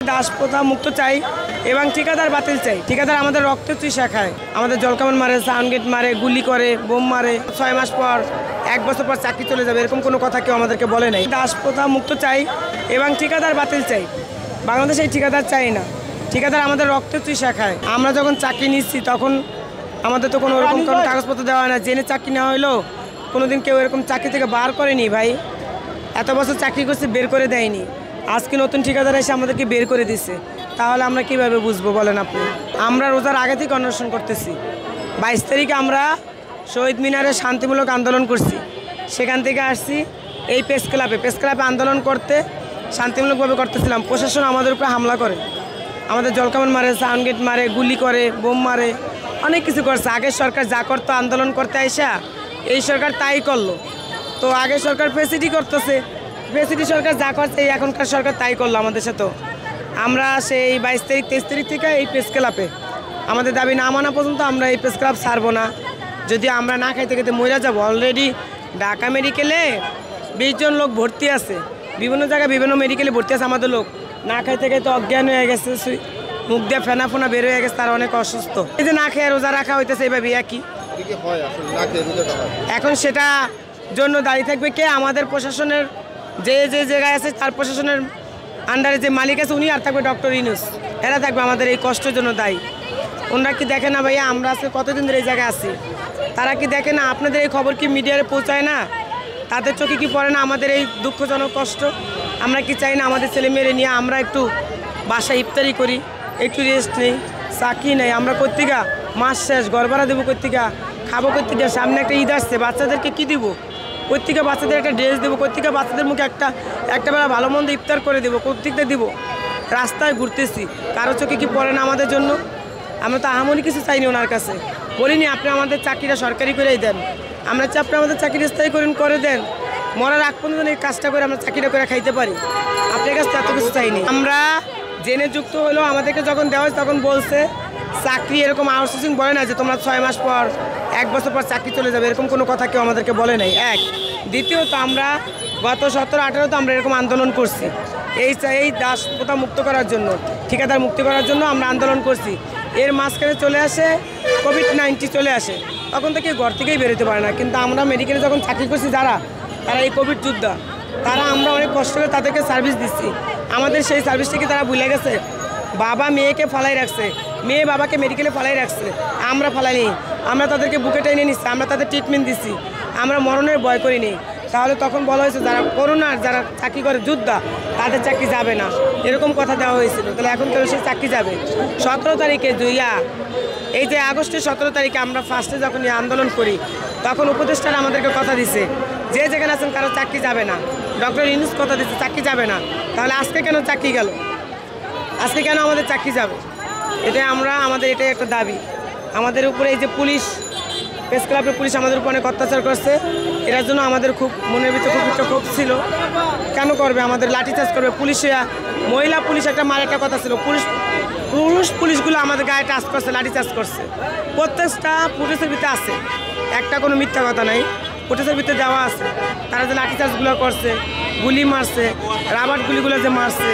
দাস প্রথা মুক্ত চাই এবং ঠিকাদার বাতিল চাই। ঠিকাদার আমাদের রক্ত চুষা খায়, আমাদের জলকামান মারে, সাউন্ড গেট মারে, গুলি করে, বোম মারে। 6 মাস পর 1 বছর পর চাকরি চলে যাবে, এরকম কোনো কথা কেউ আমাদেরকে বলে নাই। দাস প্রথা মুক্ত চাই এবং ঠিকাদার বাতিল চাই। বাংলাদেশে এই ঠিকাদার চাই না। ঠিকাদার আমাদের রক্ত চুষা খায়। আমরা যখন চাকরি নিচ্ছি তখন আমাদের তো কোনো ওরকম কোনো কাগজপত্র দেওয়া হয় না। জেনে চাকরি নেওয়া হলো, কোনোদিন কেউ এরকম চাকরি থেকে বার করেনি ভাই। এত বছর চাকরি করছে, বের করে দেয়নি। আজকে নতুন ঠিকাদার এসে আমাদেরকে বের করে দিচ্ছে, তাহলে আমরা কিভাবে বুঝবো বলেন আপনি? আমরা রোজার আগে থেকে অন্বেষণ করতেছি। 22 তারিখে আমরা শহীদ মিনারে শান্তিমূলক আন্দোলন করছি, সেখান থেকে আসছি এই প্রেস ক্লাবে আন্দোলন করতে, শান্তিমূলকভাবে করতেছিলাম। প্রশাসন আমাদের উপরে হামলা করে, আমাদের জলকামান মারে, সাউন্ড গেট মারে, গুলি করে, বোম মারে, অনেক কিছু করছে। আগের সরকার যা করতো আন্দোলন করতে আইসা, এই সরকার তাই করলো। তো আগের সরকার ফেসিলিটি করতেছে, ফেসিলিটি সরকার যা করছে এখনকার সরকার তাই করলো আমাদের সাথে। আমরা সেই 22 তারিখ 23 তারিখ থেকে এই প্রেস ক্লাবে আমাদের দাবি না মানা পর্যন্ত আমরা এই প্রেস ক্লাব ছাড়বো না। যদি আমরা না খাইতে খেতে মরে যাবো। অলরেডি ঢাকা মেডিকেলে 20 জন লোক ভর্তি আছে, বিভিন্ন জায়গায় বিভিন্ন মেডিকেলে ভর্তি আছে। আমাদের লোক না খাইতে খেতে অজ্ঞান হয়ে গেছে, মুখ দিয়ে ফেনা ফোনা বের হয়ে গেছে, তারা অনেক অসুস্থ। এই যে না খেয়ে রোজা রাখা হইতেছে এইভাবে একই। এখন সেটা জন্য দাঁড়িয়ে থাকবে কে? আমাদের প্রশাসনের যে যে জায়গায় আছে তার প্রশাসনের আন্ডারে যে মালিক আছে উনি, আর থাকবে ডক্টর ইউনূস। এরা থাকবে আমাদের এই কষ্টের জন্য দায়ী। ওনারা কি দেখে না ভাইয়া আমরা আজকে কতদিন ধরে এই জায়গায় আছি? তারা কি দেখে না? আপনাদের এই খবর কি মিডিয়ায় পৌঁছায় না? তাদের চোখে কি পড়ে না আমাদের এই দুঃখজনক কষ্ট? আমরা কি চাই না আমাদের ছেলেমেয়েরে নিয়ে আমরা একটু বাসায় ইফতারি করি, একটু রেস্ট নেই, চাকরি নেই? আমরা কর্তিকা মাস শেষ, ঘর ভাড়া দেবো কর্তিকা, খাবো কর্তিকা, সামনে একটা ঈদ আসছে, বাচ্চাদেরকে কি দিব? কর্তিকা বাচ্চাদের একটা ড্রেস দেবো, কর্তিকা বাচ্চাদের মুখে একটা বেলা ভালো মন্দ ইফতার করে দেবো, কর্তিকটা দিব। রাস্তায় ঘুরতেছি, কারো চোখে কি পড়ে না আমাদের জন্য? আমরা তো আহামরি কিছু চাইনি ওনার কাছে, বলিনি আপনি আমাদের চাকরিটা সরকারি করেই দেন। আমরা চাই আপনি আমাদের চাকরি স্থায়ী করে দেন, মরার আগ পর্যন্ত এই কাজটা করে আমরা চাকরিটা করে খাইতে পারি। আপনার কাছে এত কিছু চাইনি। আমরা জেনে যুক্ত হলো, আমাদেরকে যখন দেওয়া হয়েছে তখন বলছে চাকরি এরকম আউটসোর্সিং বলে না যে তোমরা 6 মাস পর 1 বছর পর চাকরি চলে যাবে, এরকম কোনো কথা কেউ আমাদেরকে বলে নাই। এক দ্বিতীয়ত আমরা গত 17-18 তো আমরা এরকম আন্দোলন করছি এই দাস প্রথা মুক্ত করার জন্য, ঠিকাদার মুক্তি করার জন্য আমরা আন্দোলন করছি। এর মাঝখানে চলে আসে কোভিড-19 চলে আসে, তখন থেকে ঘর থেকেই বেরোতে পারে না। কিন্তু আমরা মেডিকেলে যখন চাকরি করছি তারা এই কোভিড যোদ্ধা, তারা আমরা অনেক কষ্ট করে তাদেরকে সার্ভিস দিচ্ছি। আমাদের সেই সার্ভিসটাকে তারা ভুলে গেছে। বাবা মেয়েকে ফালাই রাখছে, মেয়ে বাবাকে মেডিকেলে ফালাই রাখছে, আমরা ফালাইনি। আমরা তাদেরকে বুকে টেনে নিচ্ছি, আমরা তাদের ট্রিটমেন্ট দিচ্ছি, আমরা মরণের ভয় করিনি। তাহলে তখন বলা হয়েছে যারা করোনার যারা চাকরি করে যোদ্ধা তাদের চাকরি যাবে না, এরকম কথা দেওয়া হয়েছিল। তাহলে এখন কেন সেই চাকরি যাবে? 17 তারিখে এই যে আগস্টের 17 তারিখে আমরা ফার্স্টে যখন আন্দোলন করি তখন উপদেষ্টারা আমাদেরকে কথা দিছে যে যেখানে আছেন কারো চাকরি যাবে না। ডক্টর ইউনূস কথা দিচ্ছে চাকরি যাবে না। তাহলে আজকে কেন চাকরি গেল? আজকে কেন আমাদের চাকরি যাবে? আমাদের এটাই একটা দাবি। আমাদের উপরে এই যে পুলিশ, প্রেস ক্লাবের পুলিশ আমাদের উপর অনেক অত্যাচার করছে, এটার জন্য আমাদের খুব মনের ভিতরে খুব একটা ক্ষোভ ছিল। কেন করবে? আমাদের লাঠিচার্জ করবে পুলিশে। মহিলা পুলিশ একটা একটা কথা ছিল, পুলিশগুলো আমাদের গায়ে টাচ করছে, লাঠিচার্জ করছে। প্রত্যেকটা পুলিশের ভিতরে আছে, একটা কোনো মিথ্যা কথা নাই, পুলিশের ভিতরে দেওয়া আছে। তারা যে লাঠিচার্জগুলো করছে, গুলি মারছে, রাবার গুলিগুলো যে মারছে,